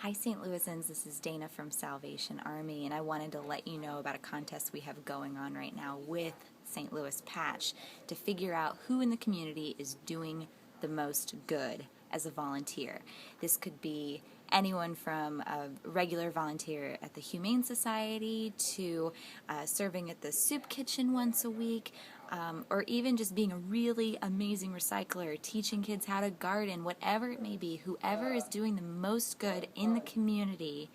Hi St. Louisans, this is Dana from Salvation Army, and I wanted to let you know about a contest we have going on right now with St. Louis Patch to figure out who in the community is doing the most good as a volunteer. This could be anyone from a regular volunteer at the Humane Society to serving at the soup kitchen once a week, or even just being a really amazing recycler, teaching kids how to garden, whatever it may be. Whoever is doing the most good in the community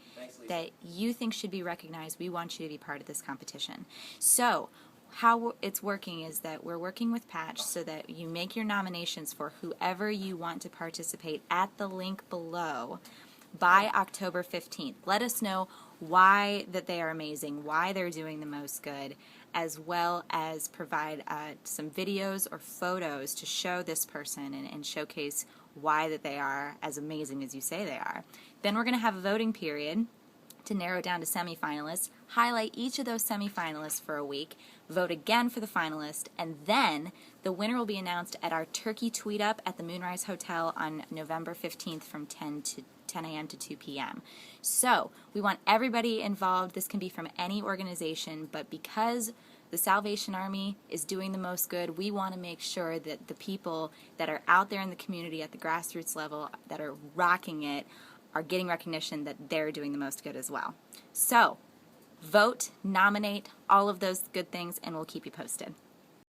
that you think should be recognized, we want you to be part of this competition. So how it's working is that we're working with Patch so that you make your nominations for whoever you want to participate at the link below by October 15th. Let us know why that they are amazing, why they're doing the most good, as well as provide some videos or photos to show this person and showcase why that they are as amazing as you say they are. Then we're going to have a voting period to narrow down to semifinalists, highlight each of those semifinalists for a week, vote again for the finalist, and then the winner will be announced at our turkey tweet up at the Moonrise Hotel on November 15th from 10 a.m. to 2 p.m. So we want everybody involved. This can be from any organization, but because the Salvation Army is doing the most good, we want to make sure that the people that are out there in the community at the grassroots level that are rocking it are getting recognition that they're doing the most good as well. So vote, nominate, all of those good things, and we'll keep you posted.